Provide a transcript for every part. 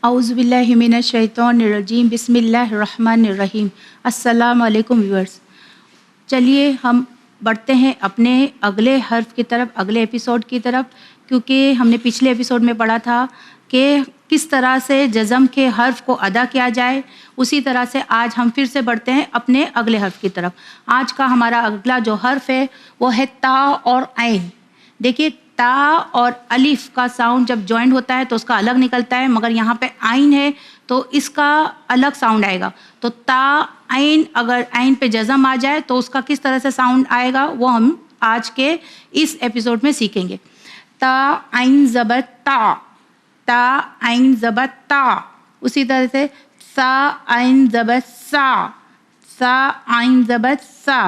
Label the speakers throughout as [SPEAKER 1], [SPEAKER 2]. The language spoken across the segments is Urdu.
[SPEAKER 1] اعوذ باللہ من الشیطان الرجیم، بسم اللہ الرحمن الرحیم۔ السلام علیکم ویورز، چلیے ہم بڑھتے ہیں اپنے اگلے حرف کی طرف، اگلے ایپیسوڈ کی طرف، کیونکہ ہم نے پچھلے ایپیسوڈ میں پڑھا تھا کہ کس طرح سے جزم کے حرف کو ادا کیا جائے، اسی طرح سے آج ہم پھر سے بڑھتے ہیں اپنے اگلے حرف کی طرف۔ آج کا ہمارا اگلا جو حرف ہے وہ ہے تا اور عین۔ دیکھیے تا اور الف کا ساؤنڈ جب جوائنٹ ہوتا ہے تو اس کا الگ نکلتا ہے، مگر یہاں پہ عین ہے تو اس کا الگ ساؤنڈ آئے گا۔ تو تا عین، اگر عین پہ جزم آ جائے تو اس کا کس طرح سے ساؤنڈ آئے گا وہ ہم آج کے اس ایپیسوڈ میں سیکھیں گے۔ تا عین زبر تا، تا عین زبر تا۔ اسی طرح سے سا عین زبر سا، سا عین زبر سا۔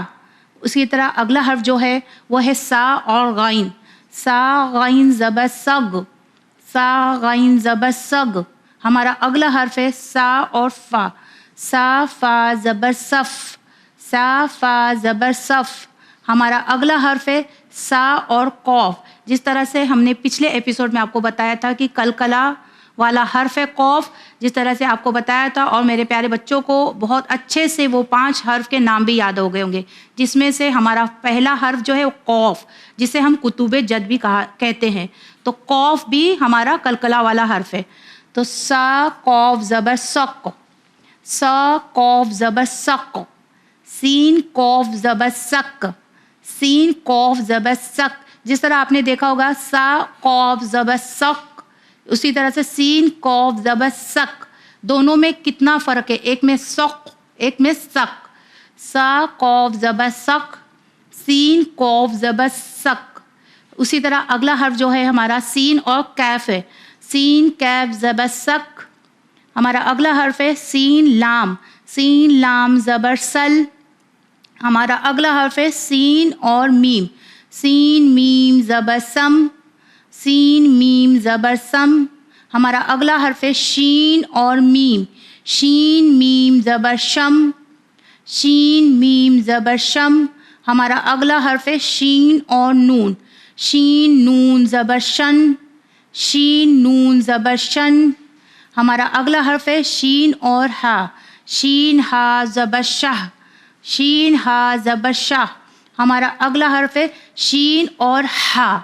[SPEAKER 1] اسی طرح اگلا حرف جو ہے وہ ہے سا اور غین، سا غین زبر سگ، سا غین زبر سگ۔ ہمارا اگلا حرف ہے سا اور فا، سا فا زبر صف، سا فا زبر صف۔ ہمارا اگلا حرف ہے سا اور قوف۔ جس طرح سے ہم نے پچھلے ایپیسوڈ میں آپ کو بتایا تھا کہ کلکلا والا حرف ہے قوف، جس طرح سے آپ کو بتایا تھا، اور میرے پیارے بچوں کو بہت اچھے سے وہ 5 حرف کے نام بھی یاد ہو گئے ہوں گے، جس میں سے ہمارا پہلا حرف جو ہے وہ قوف، جسے ہم قطب جد بھی کہتے ہیں۔ تو قوف بھی ہمارا کلکلا والا حرف ہے۔ تو سا قوف زبر سق، سا قوف زبر سق۔ سین قوف زبر سق، سین قوف زبر سق۔ جس طرح آپ نے دیکھا ہوگا سا قوف زبر سق، اسی طرح سے سین قوف زبر سق، دونوں میں کتنا فرق ہے، ایک میں سق ایک میں سق۔ سا قوف زبر سق، سین قوف زبر سق۔ اسی طرح اگلا حرف جو ہے ہمارا سین اور کیف ہے، سین کیف زبر سق۔ ہمارا اگلا حرف ہے سین لام، سین لام زبر سل۔ ہمارا اگلا حرف ہے سین اور میم، سین میم زبر سم، سین میم زبر سم۔ ہمارا اگلا حرف ہے شین اور میم، شین میم زبر شم، شین میم زبر شم۔ ہمارا اگلا حرف ہے شین اور نون، شین نون زبر شن، شین نون زبر شن۔ ہمارا اگلا حرف ہے شین اور ہا، شین ہا زبر شاہ، شین ہا زبر شاہ۔ ہمارا اگلا حرف ہے شین اور ہا۔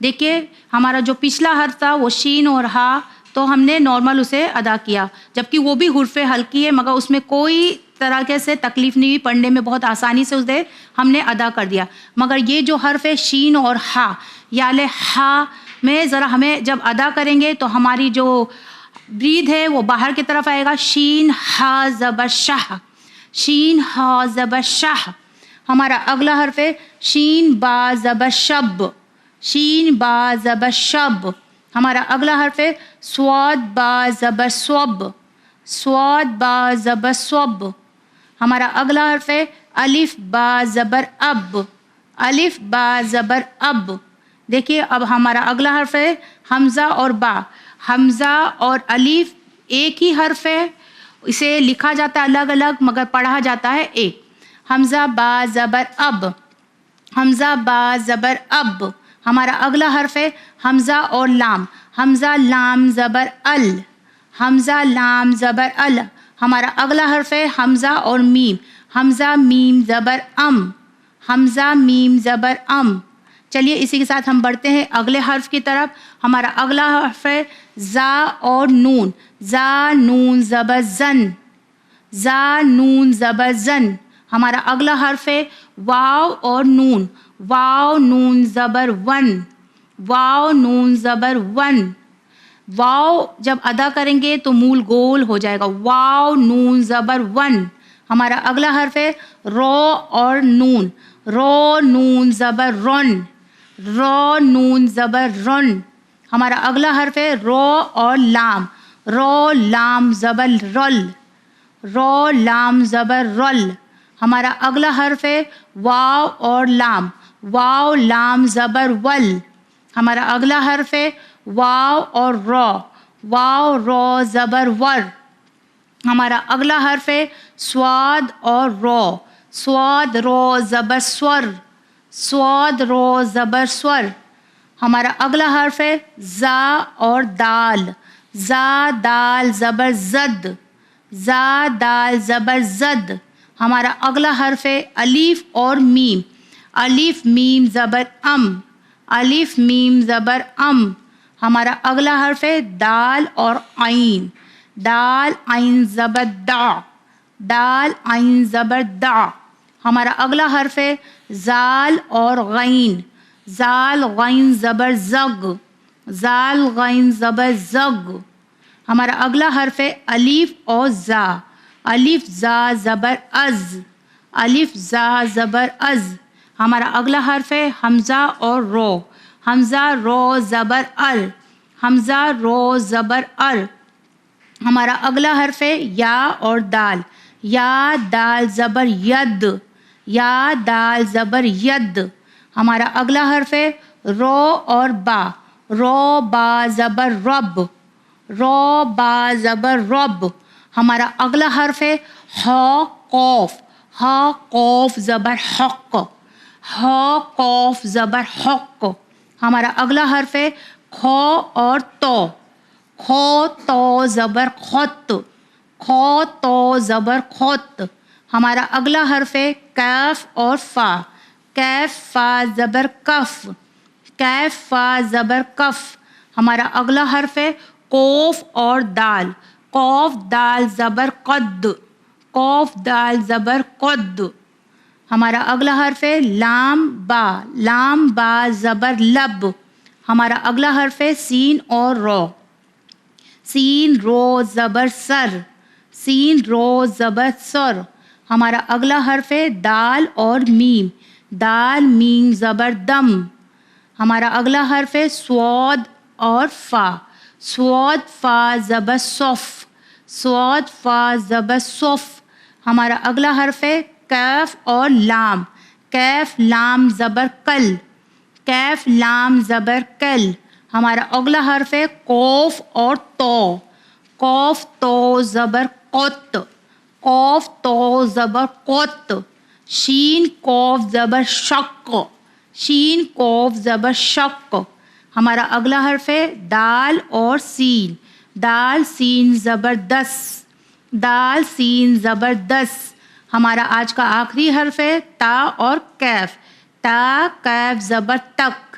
[SPEAKER 1] دیکھیے ہمارا جو پچھلا حرف تھا وہ شین اور ہا، تو ہم نے نارمل اسے ادا کیا، جبکہ وہ بھی حرف ہلکی ہے، مگر اس میں کوئی طرح سے تکلیف نہیں ہوئی، پڑھنے میں بہت آسانی سے اسے ہم نے ادا کر دیا۔ مگر یہ جو حرف ہے شین اور ہا، یا لے ہا میں ذرا ہمیں جب ادا کریں گے تو ہماری جو برید ہے وہ باہر کی طرف آئے گا۔ شین ہا زبر شاہ، شین ہا زبر شاہ۔ ہمارا اگلا حرف ہے شین با زبر شب، شین با زبر شب۔ ہمارا اگلا حرف ہے سواد با زبر صوب، سواد با زبر صوب۔ ہمارا اگلا حرف ہے الف با زبر اب، الف با زبر اب۔ دیکھیے اب ہمارا اگلا حرف ہے حمزہ اور با، حمزہ اور الف ایک ہی حرف ہے، اسے لکھا جاتا ہے الگ الگ مگر پڑھا جاتا ہے ایک۔ حمزہ با زبر اب، حمزہ با زبر اب۔ ہمارا اگلا حرف ہے حمزہ اور لام، حمزہ لام زبر ال، حمزہ لام زبر ال۔ ہمارا اگلا حرف ہے حمزہ اور میم، حمزہ میم زبر ام، حمزہ میم زبر ام۔ چلیے اسی کے ساتھ ہم بڑھتے ہیں اگلے حرف کی طرف۔ ہمارا اگلا حرف ہے زا اور نون، زا نون زبر زن، زا نون زبر زن۔ ہمارا اگلا حرف ہے واو اور نون، واو نون زبر ون، واو نون زبر ون۔ واو جب ادا کریں گے تو مول گول ہو جائے گا، واو نون زبر ون۔ ہمارا اگلا حرف ہے رو اور نون، رو نون زبر رن، رو نون زبر رن۔ ہمارا اگلا حرف ہے رو اور لام، رو لام زبر رل، رو لام زبر رل۔ ہمارا اگلا حرف ہے واو اور لام، واو لام زبر ول۔ ہمارا اگلا حرف ہے واو اور رو، واو رو زبر ور۔ ہمارا اگلا حرف ہے سواد اور رو، سواد رو زبر سور، سواد رو زبر سور۔ ہمارا اگلا حرف ہے زا اور دال، زا دال زبر زد، زا دال زبر زد. ہمارا اگلا حرف ہے الف اور میم. الف میم زبر ام، الف میم زبر ام. ہمارا اگلا حرف ہے دال اور عین. دال عین زبر دا، دال عین زبر دا. ہمارا اگلا حرف ہے زال اور غین. زال غین زبر زگ، زال غین زبر زگ. ہمارا اگلا حرف ہے الف اور زا. الف زا زبر از، الف زا زبر از. ہمارا اگلا حرف ہے حمزہ اور رو. حمزہ رو زبر ار، حمزہ رو زبر ار. ہمارا اگلا حرف ہے یا اور دال. یا دال زبر ید، یا دال زبر ید. ہمارا اگلا حرف ہے رو اور با. رو با زبر رب، رو با زبر رب. ہمارا اگلا حرف ہے ہا قوف. ہا قوف زبر حق، ہا قوف زبر حق. ہمارا اگلا حرف ہے کھو اور تو. کھو تو زبر خط، کھو تو زبر خط. ہمارا اگلا حرف ہے کیف اور فا. کیف فا زبر کف، کیف فا زبر کف. ہمارا اگلا حرف ہے قوف اور دال. قوف دال زبر قد، قوف دال زبر قد. ہمارا اگلا حرف ہے لام با. لام با زبر لب. ہمارا اگلا حرف ہے سین اور رو. سین رو زبر سر، سین رو زبر سر. ہمارا اگلا حرف ہے دال اور میم. دال میم زبر دم. ہمارا اگلا حرف ہے سواد اور فا. سواد فا زبر صف، سواد فا زبر صف. ہمارا اگلا حرف ہے کیف اور لام. کیف لام زبر کل، کیف لام زبر کل. ہمارا اگلا حرف ہے قوف اور تو. قوف تو زبر قط، قوف تو زبر قط. شین قوف زبر شق، شین قوف زبر شق. ہمارا اگلا حرف ہے دال اور سین. دال سین زبر دس، دال سین زبر دس. ہمارا آج کا آخری حرف ہے تا اور کیف. تا کیف زبر تک،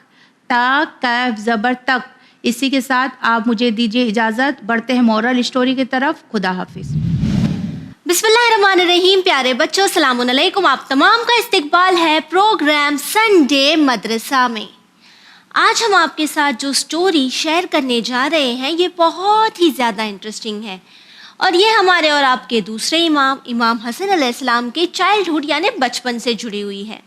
[SPEAKER 1] تا کیف زبر تک. اسی کے ساتھ آپ مجھے دیجیے اجازت، بڑھتے ہیں مورل اسٹوری کی طرف. خدا حافظ.
[SPEAKER 2] بسم اللہ الرحمن الرحیم. پیارے بچوں السلام علیکم. آپ تمام کا استقبال ہے پروگرام سنڈے مدرسہ میں. آج ہم آپ کے ساتھ جو سٹوری شیئر کرنے جا رہے ہیں یہ بہت ہی زیادہ انٹرسٹنگ ہے، اور یہ ہمارے اور آپ کے دوسرے امام، امام حسن علیہ السلام کے چائلڈہڈ یعنی بچپن سے جڑی ہوئی ہے.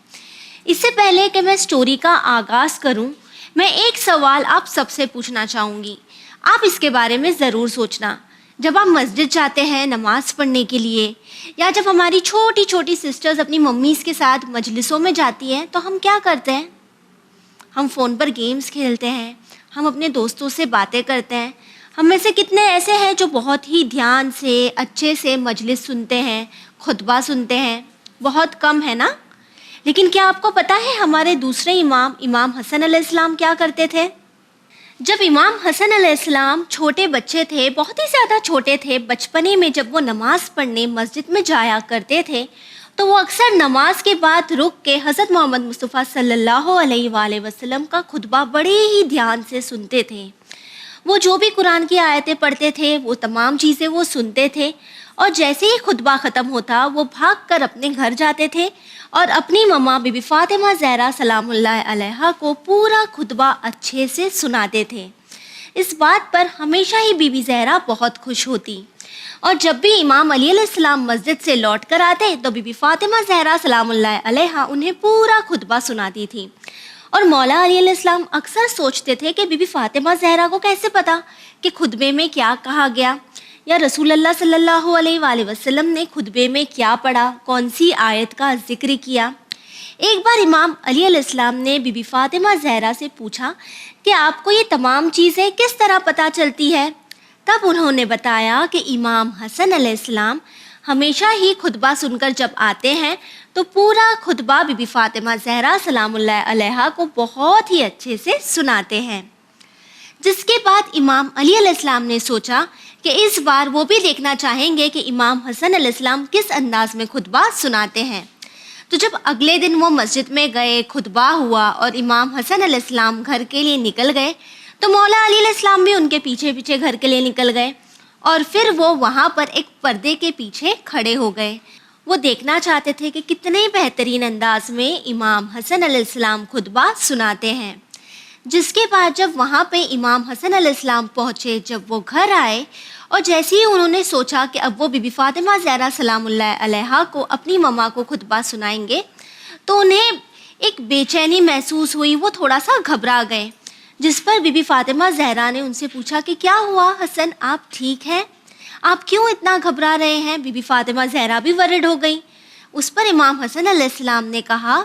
[SPEAKER 2] اس سے پہلے کہ میں سٹوری کا آغاز کروں، میں ایک سوال آپ سب سے پوچھنا چاہوں گی. آپ اس کے بارے میں ضرور سوچنا. جب آپ مسجد جاتے ہیں نماز پڑھنے کے لیے، یا جب ہماری چھوٹی چھوٹی سسٹرز اپنی ممیز کے ساتھ مجلسوں میں جاتی ہیں، تو ہم کیا کرتے ہیں؟ ہم فون پر گیمز کھیلتے ہیں، ہم اپنے دوستوں سے باتیں کرتے ہیں. ہم میں سے کتنے ایسے ہیں جو بہت ہی دھیان سے اچھے سے مجلس سنتے ہیں، خطبہ سنتے ہیں؟ بہت کم ہے نا. لیکن کیا آپ کو پتہ ہے ہمارے دوسرے امام، امام حسن علیہ السلام کیا کرتے تھے؟ جب امام حسن علیہ السلام چھوٹے بچے تھے، بہت ہی زیادہ چھوٹے تھے، بچپنے میں جب وہ نماز پڑھنے مسجد میں جایا کرتے تھے، تو وہ اکثر نماز کے بعد رک کے حضرت محمد مصطفیٰ صلی اللہ علیہ وآلہ وسلم کا خطبہ بڑے ہی دھیان سے سنتے تھے. وہ جو بھی قرآن کی آیتیں پڑھتے تھے وہ تمام چیزیں وہ سنتے تھے، اور جیسے ہی خطبہ ختم ہوتا وہ بھاگ کر اپنے گھر جاتے تھے اور اپنی مما بی بی فاطمہ زہرا سلام اللہ علیہا کو پورا خطبہ اچھے سے سناتے تھے. اس بات پر ہمیشہ ہی بی بی زہرا بہت خوش ہوتی، اور جب بھی امام علی علیہ السلام مسجد سے لوٹ کر آتے تو بی بی فاطمہ زہرا سلام اللہ علیہا انہیں پورا خطبہ سناتی تھی. اور مولا علی علیہ السلام اکثر سوچتے تھے کہ بی بی فاطمہ زہرا کو کیسے پتا کہ خطبے میں کیا کہا گیا، یا رسول اللہ صلی اللہ علیہ وآلہ وسلم نے خطبے میں کیا پڑھا، کون سی آیت کا ذکر کیا. ایک بار امام علی علیہ السلام نے بی بی فاطمہ زہرا سے پوچھا کہ آپ کو یہ تمام چیزیں کس طرح پتہ چلتی ہے؟ تب انہوں نے بتایا کہ امام حسن علیہ السلام ہمیشہ ہی خطبہ سن کر جب آتے ہیں تو پورا خطبہ بی بی فاطمہ زہرا سلام اللہ علیہا کو بہت ہی اچھے سے سناتے ہیں. جس کے بعد امام علی علیہ السلام نے سوچا کہ اس بار وہ بھی دیکھنا چاہیں گے کہ امام حسن علیہ السلام کس انداز میں خطبہ سناتے ہیں۔ تو جب اگلے دن وہ مسجد میں گئے، خطبہ ہوا اور امام حسن علیہ السلام گھر کے لیے نکل گئے تو مولا علی علیہ السلام بھی ان کے پیچھے پیچھے گھر کے لیے نکل گئے، اور پھر وہ وہاں پر ایک پردے کے پیچھے کھڑے ہو گئے۔ وہ دیکھنا چاہتے تھے کہ کتنے بہترین انداز میں امام حسن علیہ السلام خطبہ سناتے ہیں۔ جس کے بعد جب وہاں پہ امام حسن علیہ السلام پہنچے، جب وہ گھر آئے اور جیسے ہی انہوں نے سوچا کہ اب وہ بی بی فاطمہ زہرا سلام اللہ علیہا کو، اپنی مما کو خطبہ سنائیں گے، تو انہیں ایک بے چینی محسوس ہوئی، وہ تھوڑا سا گھبرا گئے۔ جس پر بی بی فاطمہ زہرا نے ان سے پوچھا کہ کیا ہوا حسن، آپ ٹھیک ہیں؟ آپ کیوں اتنا گھبرا رہے ہیں؟ بی بی فاطمہ زہرا بھی ورڈ ہو گئی۔ اس پر امام حسن علیہ السلام نے کہا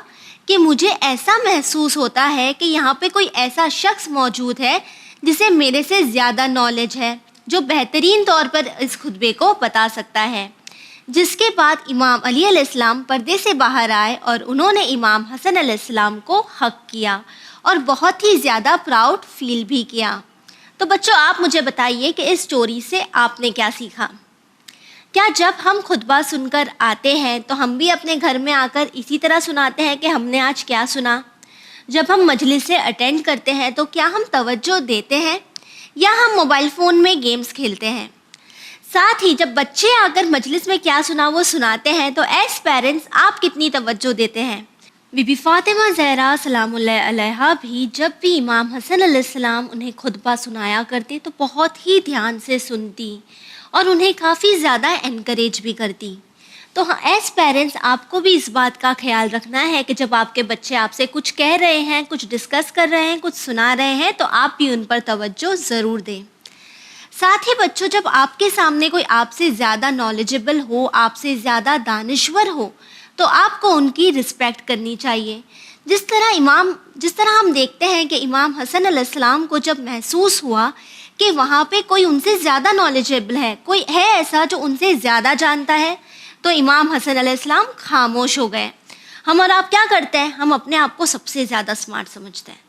[SPEAKER 2] کہ مجھے ایسا محسوس ہوتا ہے کہ یہاں پہ کوئی ایسا شخص موجود ہے جسے میرے سے زیادہ نالج ہے، جو بہترین طور پر اس خطبے کو بتا سکتا ہے۔ جس کے بعد امام علی علیہ السلام پردے سے باہر آئے اور انہوں نے امام حسن علیہ السلام کو حق کیا اور بہت ہی زیادہ پراؤڈ فیل بھی کیا۔ تو بچوں، آپ مجھے بتائیے کہ اس اسٹوری سے آپ نے کیا سیکھا؟ کیا جب ہم خطبہ سن کر آتے ہیں تو ہم بھی اپنے گھر میں آ کر اسی طرح سناتے ہیں کہ ہم نے آج کیا سنا؟ جب ہم مجلس سے اٹینڈ کرتے ہیں تو کیا ہم توجہ دیتے ہیں یا ہم موبائل فون میں گیمز کھیلتے ہیں؟ ساتھ ہی جب بچے آ کر مجلس میں کیا سنا وہ سناتے ہیں تو ایز پیرنٹس آپ کتنی توجہ دیتے ہیں؟ بی بی فاطمہ زہرا سلام اللہ علیہا بھی جب بھی امام حسن علیہ السلام انہیں خطبہ سنایا کرتے تو بہت ہی دھیان سے سنتی اور انہیں کافی زیادہ انکریج بھی کرتی۔ تو ایز پیرنٹس آپ کو بھی اس بات کا خیال رکھنا ہے کہ جب آپ کے بچے آپ سے کچھ کہہ رہے ہیں، کچھ ڈسکس کر رہے ہیں، کچھ سنا رہے ہیں تو آپ بھی ان پر توجہ ضرور دیں۔ ساتھ ہی بچوں، جب آپ کے سامنے کوئی آپ سے زیادہ نالجبل ہو، آپ سے زیادہ دانشور ہو، تو آپ کو ان کی رسپیکٹ کرنی چاہیے۔ جس طرح ہم دیکھتے ہیں کہ امام حسن علیہ السلام کو جب محسوس ہوا کہ وہاں پہ کوئی ان سے زیادہ نالجبل ہے، کوئی ہے ایسا جو ان سے زیادہ جانتا ہے، تو امام حسن علیہ السلام خاموش ہو گئے۔ ہم اور آپ کیا کرتے ہیں؟ ہم اپنے آپ کو سب سے زیادہ اسمارٹ سمجھتے ہیں،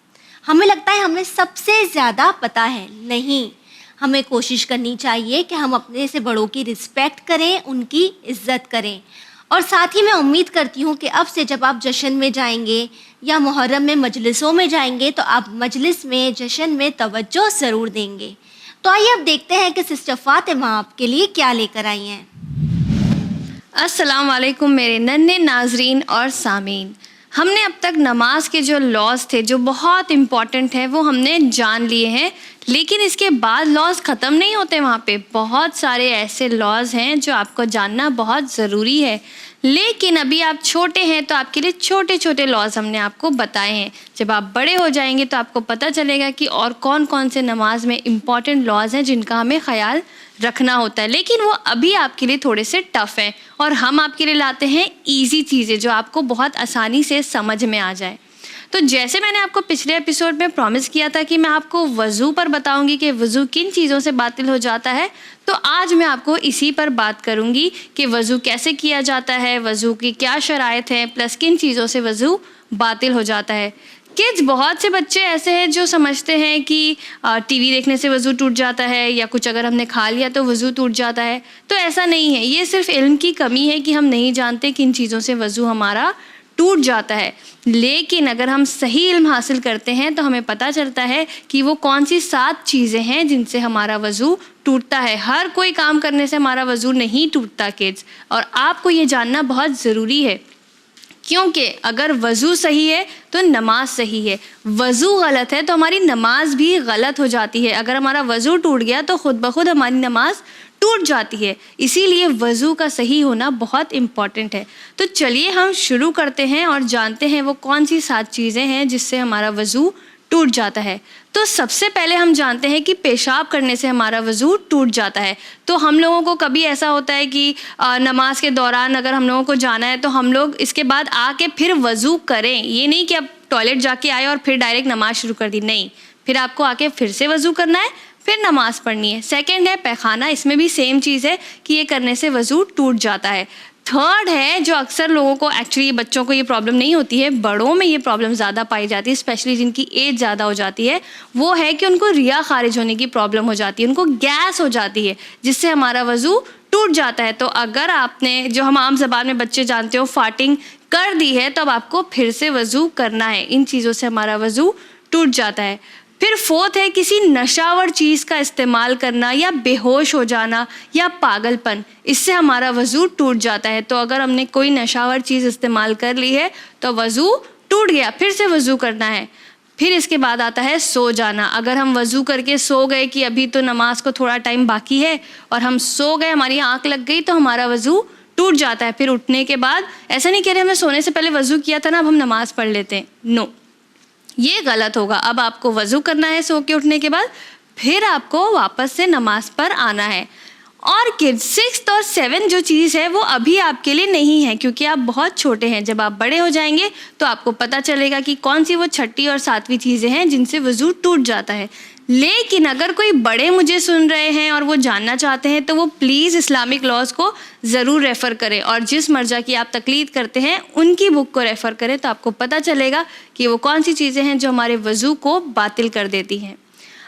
[SPEAKER 2] ہمیں لگتا ہے ہمیں سب سے زیادہ پتہ ہے۔ نہیں، ہمیں کوشش کرنی چاہیے کہ ہم اپنے سے بڑوں کی رسپیکٹ کریں، ان کی عزت کریں۔ اور ساتھ ہی میں امید کرتی ہوں کہ اب سے جب آپ جشن میں جائیں گے یا محرم میں مجلسوں میں جائیں گے تو آپ مجلس میں، جشن میں توجہ ضرور دیں گے۔ تو آئیے اب دیکھتے ہیں کہ سسٹر فاطمہ آپ کے لیے کیا لے کر آئی ہیں۔
[SPEAKER 3] السلام علیکم میرے ننھے ناظرین اور سامعین۔ ہم نے اب تک نماز کے جو لاز تھے جو بہت امپورٹنٹ ہیں وہ ہم نے جان لیے ہیں، لیکن اس کے بعد لاز ختم نہیں ہوتے، وہاں پہ بہت سارے ایسے لاز ہیں جو آپ کو جاننا بہت ضروری ہے۔ لیکن ابھی آپ چھوٹے ہیں تو آپ کے لیے چھوٹے چھوٹے لاز ہم نے آپ کو بتائے ہیں۔ جب آپ بڑے ہو جائیں گے تو آپ کو پتہ چلے گا کہ اور کون کون سے نماز میں امپورٹنٹ لاز ہیں جن کا ہمیں خیال رکھنا ہوتا ہے، لیکن وہ ابھی آپ کے لیے تھوڑے سے ٹف ہیں، اور ہم آپ کے لیے لاتے ہیں ایزی چیزیں جو آپ کو بہت آسانی سے سمجھ میں آ جائے۔ تو جیسے میں نے آپ کو پچھلے ایپیسوڈ میں پرومس کیا تھا کہ میں آپ کو وضو پر بتاؤں گی کہ وضو کن چیزوں سے باطل ہو جاتا ہے، تو آج میں آپ کو اسی پر بات کروں گی کہ وضو کیسے کیا جاتا ہے، وضو کی کیا شرائط ہیں، پلس کن چیزوں سے وضو باطل ہو جاتا ہے۔ کڈز، بہت سے بچے ایسے ہیں جو سمجھتے ہیں کہ ٹی وی دیکھنے سے وضو ٹوٹ جاتا ہے، یا کچھ اگر ہم نے کھا لیا تو وضو ٹوٹ جاتا ہے۔ تو ایسا نہیں ہے، یہ صرف علم کی کمی ہے کہ ہم نہیں جانتے کن چیزوں سے وضو ہمارا ٹوٹ جاتا ہے۔ لیکن اگر ہم صحیح علم حاصل کرتے ہیں تو ہمیں پتہ چلتا ہے کہ وہ کون سی 7 چیزیں ہیں جن سے ہمارا وضو ٹوٹتا ہے۔ ہر کوئی کام کرنے سے ہمارا وضو نہیں ٹوٹتا کڈز، اور آپ کو یہ جاننا بہت ضروری ہے، کیونکہ اگر وضو صحیح ہے تو نماز صحیح ہے، وضو غلط ہے تو ہماری نماز بھی غلط ہو جاتی ہے۔ اگر ہمارا وضو ٹوٹ گیا تو خود بخود ہماری نماز ٹوٹ جاتی ہے، اسی لیے وضو کا صحیح ہونا بہت امپورٹنٹ ہے۔ تو چلیے ہم شروع کرتے ہیں اور جانتے ہیں وہ کون سی 7 چیزیں ہیں جس سے ہمارا وضو ٹوٹ جاتا ہے۔ تو سب سے پہلے ہم جانتے ہیں کہ پیشاب کرنے سے ہمارا وضو ٹوٹ جاتا ہے۔ تو ہم لوگوں کو کبھی ایسا ہوتا ہے کہ نماز کے دوران اگر ہم لوگوں کو جانا ہے تو ہم لوگ اس کے بعد آ کے پھر وضو کریں، یہ نہیں کہ اب ٹوائلٹ جا کے آئے اور پھر ڈائریکٹ نماز شروع کر دی، نہیں، پھر آپ کو آ کے پھر سے وضو کرنا ہے، پھر نماز پڑھنی ہے۔ سیکنڈ ہے پیخانہ، اس میں بھی سیم چیز ہے کہ یہ کرنے سے وضو ٹوٹ جاتا ہے۔ تھرڈ ہے جو اکثر لوگوں کو ایکچولی بچوں کو یہ پرابلم نہیں ہوتی ہے, بڑوں میں یہ پرابلم زیادہ پائی جاتی ہے, اسپیشلی جن کی ایج زیادہ ہو جاتی ہے, وہ ہے کہ ان کو ریا خارج ہونے کی پرابلم ہو جاتی ہے, ان کو گیس ہو جاتی ہے جس سے ہمارا وضو ٹوٹ جاتا ہے. تو اگر آپ نے, جو ہم عام زبان میں بچے جانتے ہو, فارٹنگ کر دی ہے تو اب آپ کو پھر سے وضو کرنا ہے. ان چیزوں سے ہمارا وضو ٹوٹ جاتا ہے. پھر فورتھ ہے کسی نشاور چیز کا استعمال کرنا یا بے ہوش ہو جانا یا پاگل پن, اس سے ہمارا وضو ٹوٹ جاتا ہے. تو اگر ہم نے کوئی نشاور چیز استعمال کر لی ہے تو وضو ٹوٹ گیا, پھر سے وضو کرنا ہے. پھر اس کے بعد آتا ہے سو جانا. اگر ہم وضو کر کے سو گئے کہ ابھی تو نماز کو تھوڑا ٹائم باقی ہے اور ہم سو گئے, ہماری آنکھ لگ گئی, تو ہمارا وضو ٹوٹ جاتا ہے. پھر اٹھنے کے بعد ایسا نہیں کہہ رہے ہمیں سونے سے پہلے وضو کیا تھا نا اب ہم نماز پڑھ لیتے ہیں, نو, یہ غلط ہوگا. اب آپ کو وضو کرنا ہے سو کے اٹھنے کے بعد, پھر آپ کو واپس سے نماز پر آنا ہے. اور کڈز 6 اور 7 جو چیز ہے وہ ابھی آپ کے لیے نہیں ہے کیونکہ آپ بہت چھوٹے ہیں. جب آپ بڑے ہو جائیں گے تو آپ کو پتہ چلے گا کہ کون سی وہ 6 اور 7 چیزیں ہیں جن سے وضو ٹوٹ جاتا ہے. لیکن اگر کوئی بڑے مجھے سن رہے ہیں اور وہ جاننا چاہتے ہیں تو وہ پلیز اسلامک لاز کو ضرور ریفر کریں, اور جس مرجع کی آپ تقلید کرتے ہیں ان کی بک کو ریفر کریں, تو آپ کو پتہ چلے گا کہ وہ کون سی چیزیں ہیں جو ہمارے وضو کو باطل کر دیتی ہیں.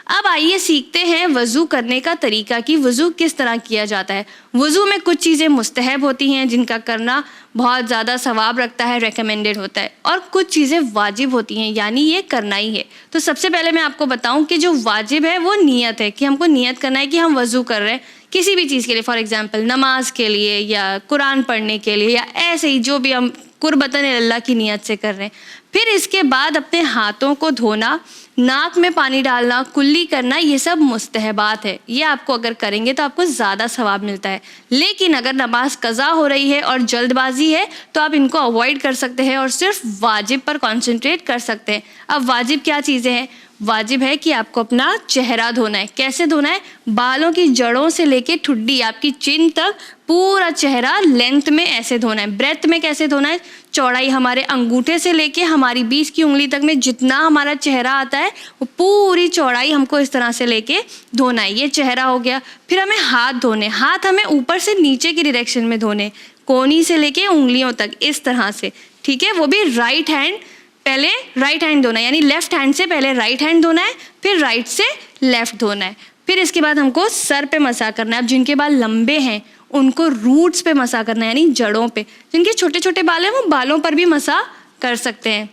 [SPEAKER 3] اب آئیے سیکھتے ہیں وضو کرنے کا طریقہ کہ وضو کس طرح کیا جاتا ہے. وضو میں کچھ چیزیں مستحب ہوتی ہیں جن کا کرنا بہت زیادہ ثواب رکھتا ہے, ریکمینڈڈ ہوتا ہے, اور کچھ چیزیں واجب ہوتی ہیں یعنی یہ کرنا ہی ہے. تو سب سے پہلے میں آپ کو بتاؤں کہ جو واجب ہے وہ نیت ہے, کہ ہم کو نیت کرنا ہے کہ ہم وضو کر رہے ہیں کسی بھی چیز کے لیے, فار ایگزامپل نماز کے لیے یا قرآن پڑھنے کے لیے یا ایسے ہی جو بھی ہم قربتاً اللہ کی نیت سے کر رہے ہیں. پھر اس کے بعد اپنے ہاتھوں کو دھونا, ناک میں پانی ڈالنا, کلی کرنا, یہ سب مستحبات ہے. یہ آپ کو اگر کریں گے تو آپ کو زیادہ ثواب ملتا ہے. لیکن اگر نماز قضا ہو رہی ہے اور جلد بازی ہے تو آپ ان کو اوائڈ کر سکتے ہیں اور صرف واجب پر کنسنٹریٹ کر سکتے ہیں. اب واجب کیا چیزیں ہیں؟ واجب ہے کہ آپ کو اپنا چہرہ دھونا ہے. کیسے دھونا ہے؟ بالوں کی جڑوں سے لے کے ٹھڈی آپ کی چن تک پورا چہرہ لینتھ میں ایسے دھونا ہے. بریتھ میں کیسے دھونا ہے؟ چوڑائی ہمارے انگوٹھے سے لے کے ہماری 20 کی انگلی تک میں جتنا ہمارا چہرہ آتا ہے وہ پوری چوڑائی ہم کو اس طرح سے لے کے دھونا ہے. یہ چہرہ ہو گیا. پھر ہمیں ہاتھ دھونے, ہاتھ ہمیں اوپر سے نیچے کی ڈائریکشن میں دھونے, کونی سے لے کے انگلیوں تک اس طرح سے, ٹھیک ہے. وہ بھی رائٹ ہینڈ, پہلے رائٹ ہینڈ دھونا ہے یعنی لیفٹ ہینڈ سے پہلے رائٹ ہینڈ دھونا ہے, پھر رائٹ سے لیفٹ دھونا ہے. پھر اس کے بعد ہم کو سر پہ مسح کرنا ہے. اب جن کے بال لمبے ہیں ان کو روٹس پہ مسح کرنا ہے یعنی جڑوں پہ. جن کے چھوٹے چھوٹے بال ہیں وہ بالوں پر بھی مسح کر سکتے ہیں.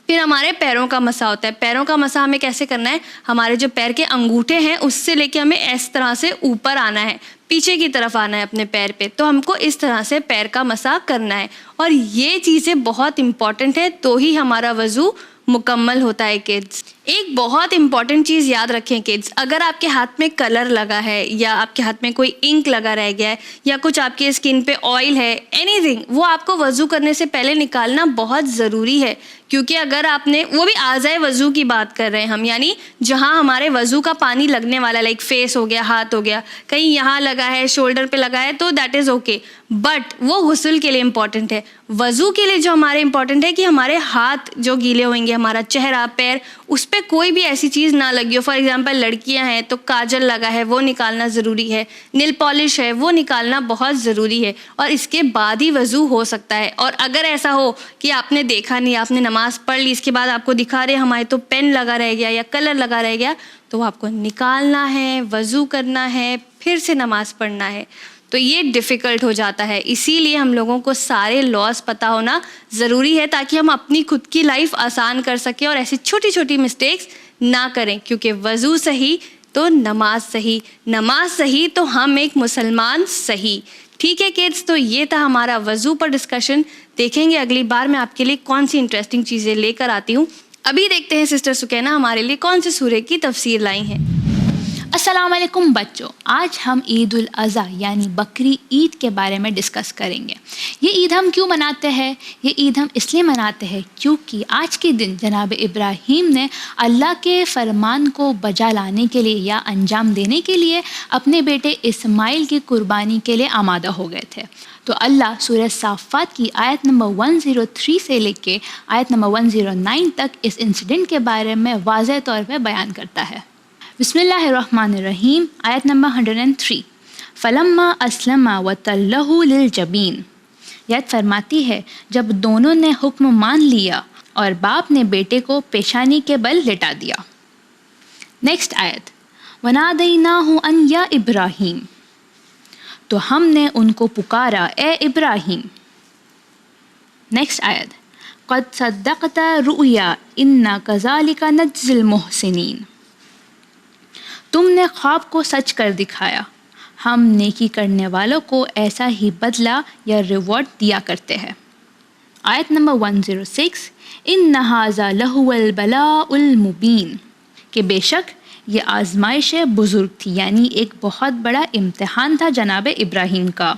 [SPEAKER 3] پھر ہمارے پیروں کا مسح ہوتا ہے. پیروں کا مسح ہمیں کیسے کرنا ہے؟ ہمارے جو پیر کے انگوٹھے ہیں اس سے لے کے ہمیں اس طرح سے اوپر آنا ہے, پیچھے کی طرف آنا ہے اپنے پیر پہ. تو ہم کو اس طرح سے پیر کا مسح کرنا ہے. اور یہ چیزیں بہت امپورٹنٹ ہے تو ہی ہمارا وضو مکمل ہوتا ہے. کڈز ایک بہت امپورٹنٹ چیز یاد رکھیں کڈز, اگر آپ کے ہاتھ میں کلر لگا ہے یا آپ کے ہاتھ میں کوئی انک لگا رہ گیا ہے یا کچھ آپ کے اسکن پہ آئل ہے, اینی تھنگ, وہ آپ کو وضو کرنے سے پہلے نکالنا بہت ضروری ہے. کیونکہ اگر آپ نے, وہ بھی اعضائے وضو کی بات کر رہے ہیں ہم, یعنی جہاں ہمارے وضو کا پانی لگنے والا, لائک فیس ہو گیا, ہاتھ ہو گیا, کہیں یہاں لگا ہے, شولڈر پہ لگا ہے, تو دیٹ از اوکے. بٹ وہ غسل کے لیے امپورٹنٹ ہے. وضو کے لیے جو ہمارے امپورٹنٹ ہے کہ ہمارے ہاتھ جو گیلے ہوئیں گے, ہمارا چہرہ, پیر, اس پہ کوئی بھی ایسی چیز نہ لگی ہو. فار ایگزامپل لڑکیاں ہیں تو کاجل لگا ہے وہ نکالنا ضروری ہے, نیل پالش ہے وہ نکالنا بہت ضروری ہے, اور اس کے بعد ہی وضو ہو سکتا ہے. اور اگر ایسا ہو کہ آپ نے دیکھا نہیں, آپ نے نماز پڑھ لی, اس کے بعد آپ کو دکھا رہے ہمارے تو پین لگا رہ گیا یا کلر لگا رہ گیا, تو وہ آپ کو نکالنا ہے, وضو کرنا ہے, پھر سے نماز پڑھنا ہے. تو یہ ڈیفیکلٹ ہو جاتا ہے. اسی لیے ہم لوگوں کو سارے لاز پتہ ہونا ضروری ہے تاکہ ہم اپنی خود کی لائف آسان کر سکیں اور ایسی چھوٹی چھوٹی مسٹیکس نہ کریں. کیونکہ وضو صحیح تو نماز صحیح, نماز صحیح تو ہم ایک مسلمان صحیح. ٹھیک ہے کڈز, تو یہ تھا ہمارا وضو پر ڈسکشن. دیکھیں گے اگلی بار میں آپ کے لیے کون سی انٹرسٹنگ چیزیں لے کر آتی ہوں. ابھی دیکھتے ہیں سسٹر سکینہ ہمارے لیے کون سے سورے کی تفسیر لائی ہیں.
[SPEAKER 4] السلام علیکم بچوں. آج ہم عید الاضحیٰ یعنی بقری عید کے بارے میں ڈسکس کریں گے. یہ عید ہم کیوں مناتے ہیں؟ یہ عید ہم اس لیے مناتے ہیں کیونکہ آج کے دن جناب ابراہیم نے اللہ کے فرمان کو بجا لانے کے لیے یا انجام دینے کے لیے اپنے بیٹے اسماعیل کی قربانی کے لیے آمادہ ہو گئے تھے. تو اللہ سورہ صافات کی آیت نمبر 103 سے لے کے آیت نمبر 109 تک اس انسیڈنٹ کے بارے میں واضح طور پہ بیان کرتا ہے. بسم اللہ الرحمن الرحیم. آیت نمبر 103. فلما اسلم وتلہ للجبین. یاد فرماتی ہے جب دونوں نے حکم مان لیا اور باپ نے بیٹے کو پیشانی کے بل لٹا دیا. نیکسٹ آیت وَنَادَيْنَاهُ أَن يَا إِبْرَاهِيمُ، تو ہم نے ان کو پکارا اے ابراہیم. نیکسٹ آیت قَدْ صَدَّقْتَ رُؤْيَا إِنَّا كَذَلِكَ نَجْزِي الْمُحْسِنِينَ، تم نے خواب کو سچ کر دکھایا، ہم نیکی کرنے والوں کو ایسا ہی بدلہ یا ریوارڈ دیا کرتے ہیں. آیت نمبر 106 إِنَّ هَذَا لَهُوَ الْبَلَاءُ الْمُبِينُ، کہ بے شک یہ آزمائش بزرگ تھی، یعنی ایک بہت بڑا امتحان تھا جناب ابراہیم کا.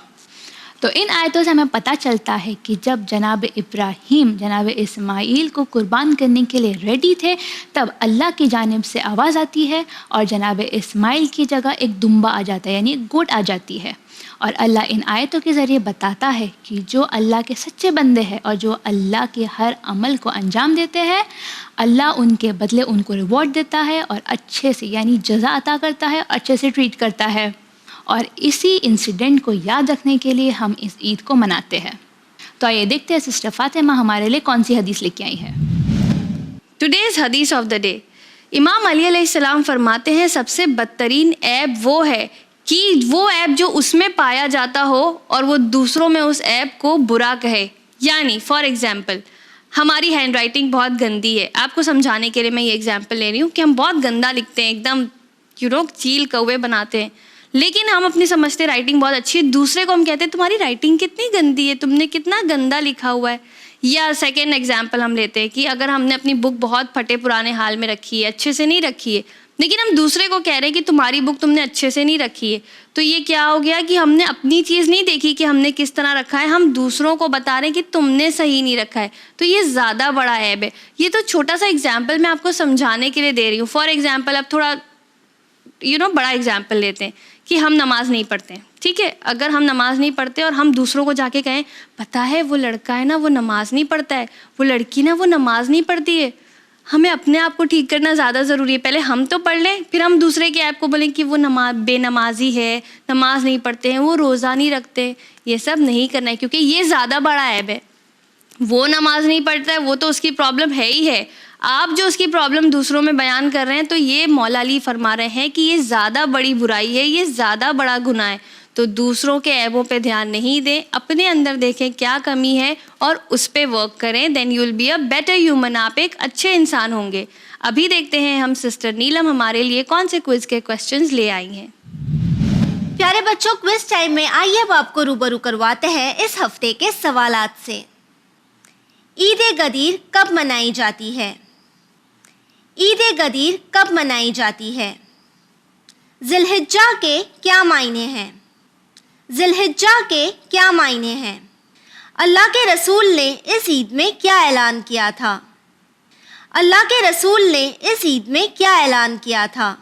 [SPEAKER 4] تو ان آیتوں سے ہمیں پتہ چلتا ہے کہ جب جناب ابراہیم جناب اسماعیل کو قربان کرنے کے لیے ریڈی تھے، تب اللہ کی جانب سے آواز آتی ہے اور جناب اسماعیل کی جگہ ایک دمبا آ جاتا ہے، یعنی ایک گوٹ آ جاتی ہے. اور اللہ ان آیتوں کے ذریعے بتاتا ہے کہ جو اللہ کے سچے بندے ہیں اور جو اللہ کے ہر عمل کو انجام دیتے ہیں، اللہ ان کے بدلے ان کو ریوارڈ دیتا ہے اور اچھے سے یعنی جزا عطا کرتا ہے، اچھے سے ٹریٹ کرتا ہے. اور اسی انسیڈنٹ کو یاد رکھنے کے لیے ہم اس عید کو مناتے ہیں. تو آئیے دیکھتے ہیں سسٹر فاطمہ ہمارے لیے کون سی حدیث لے کے آئی ہے.
[SPEAKER 3] ٹوڈیز حدیث آف دا ڈے. امام علی علیہ السلام فرماتے ہیں سب سے بدترین عیب وہ ہے کہ وہ عیب جو اس میں پایا جاتا ہو اور وہ دوسروں میں اس عیب کو برا کہے. یعنی فار ایگزامپل ہماری ہینڈ رائٹنگ بہت گندی ہے. آپ کو سمجھانے کے لیے میں یہ ایگزامپل لے رہی ہوں کہ ہم بہت گندا لکھتے ہیں، ایک دم چیل کوے بناتے ہیں، لیکن ہم اپنی سمجھتے رائٹنگ بہت اچھی ہے. دوسرے کو ہم کہتے ہیں تمہاری رائٹنگ کتنی گندی ہے، تم نے کتنا گندا لکھا ہوا ہے. یا سیکنڈ ایگزامپل ہم لیتے ہیں کہ اگر ہم نے اپنی بک بہت پھٹے پرانے حال میں رکھی ہے، اچھے سے نہیں رکھی ہے، لیکن ہم دوسرے کو کہہ رہے ہیں کہ تمہاری بک تم نے اچھے سے نہیں رکھی ہے، تو یہ کیا ہو گیا کہ ہم نے اپنی چیز نہیں دیکھی کہ ہم نے کس طرح رکھا ہے، ہم دوسروں کو بتا رہے ہیں کہ تم نے صحیح نہیں رکھا ہے. تو یہ زیادہ بڑا عیب ہے. یہ تو چھوٹا سا ایگزامپل میں آپ کو سمجھانے کے لیے دے رہی ہوں. فار ایگزامپل اب تھوڑا بڑا ایگزامپل لیتے ہیں کہ ہم نماز نہیں پڑھتے. ٹھیک ہے، اگر ہم نماز نہیں پڑھتے اور ہم دوسروں کو جا کے کہیں پتہ ہے وہ لڑکا ہے نا وہ نماز نہیں پڑھتا ہے، وہ لڑکی نا وہ نماز نہیں پڑھتی ہے، ہمیں اپنے آپ کو ٹھیک کرنا زیادہ ضروری ہے. پہلے ہم تو پڑھ لیں، پھر ہم دوسرے کے ایپ کو بولیں کہ وہ بے نمازی ہے، نماز نہیں پڑھتے ہیں، وہ روزہ نہیں رکھتے. یہ سب نہیں کرنا ہے کیونکہ یہ زیادہ بڑا عیب ہے. وہ نماز نہیں پڑھتا ہے وہ تو اس کی پرابلم ہے ہی ہے. آپ جو اس کی پرابلم دوسروں میں بیان کر رہے ہیں تو یہ مولا علی فرما رہے ہیں کہ یہ زیادہ بڑی برائی ہے، یہ زیادہ بڑا گناہ ہے. تو دوسروں کے عیبوں پہ دھیان نہیں دیں، اپنے اندر دیکھیں کیا کمی ہے اور اس پہ ورک کریں. Then you will be a better human, آپ ایک اچھے انسان ہوں گے. ابھی دیکھتے ہیں ہم سسٹر نیلم ہمارے لیے کون سے کوئز کے کوسچنز لے آئی ہیں.
[SPEAKER 2] پیارے بچوں، کوئز ٹائم میں آئیے اب آپ کو روبرو کرواتے ہیں اس ہفتے کے سوالات سے. عید غدیر کب منائی جاتی ہے؟ عید غدیر کب منائی جاتی ہے؟ ذی الحجہ کے کیا معنی ہیں؟ ذی الحجہ کے کیا معنی ہیں؟ اللہ کے رسول نے اس عید میں کیا اعلان کیا تھا؟ اللہ کے رسول نے اس عید میں کیا اعلان کیا تھا؟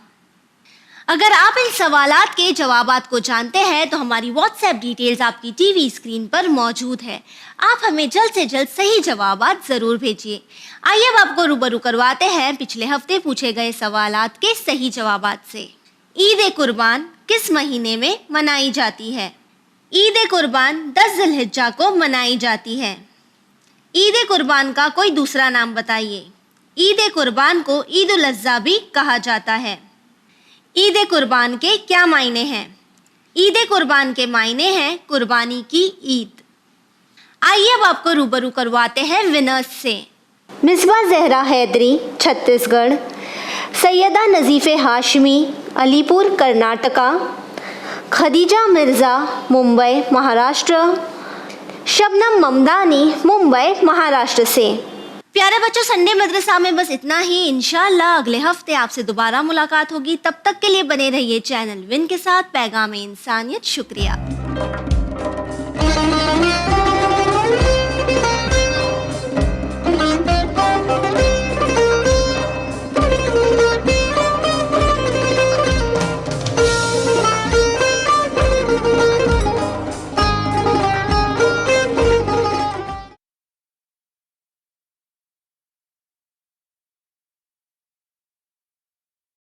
[SPEAKER 2] اگر آپ ان سوالات کے جوابات کو جانتے ہیں تو ہماری واٹس ایپ ڈیٹیلز آپ کی ٹی وی اسکرین پر موجود ہے. آپ ہمیں جلد سے جلد صحیح جوابات ضرور بھیجیے. آئیے اب آپ کو روبرو کرواتے ہیں پچھلے ہفتے پوچھے گئے سوالات کے صحیح جوابات سے. عید قربان کس مہینے میں منائی جاتی ہے؟ عید قربان 10 ذی الحجہ کو منائی جاتی ہے. عید قربان کا کوئی دوسرا نام بتائیے. عید قربان کو عید الاضحیٰ بھی کہا جاتا ہے. عید قربان کے کیا معنی ہیں؟ عید قربان کے معنی ہیں قربانی کی عید. آئیے اب آپ کو روبرو کرواتے ہیں ونرز سے. مصباح زہرا حیدری چھتیس گڑھ، سیدہ نظیف ہاشمی علی پور کرناٹکا، خدیجہ مرزا ممبئی مہاراشٹر، شبنم ممدانی ممبئی مہاراشٹر سے. پیارے بچوں، سنڈے مدرسہ میں بس اتنا ہی. انشاءاللہ اگلے ہفتے آپ سے دوبارہ ملاقات ہوگی. تب تک کے لیے بنے رہیے چینل ون کے ساتھ. پیغام انسانیت. شکریہ.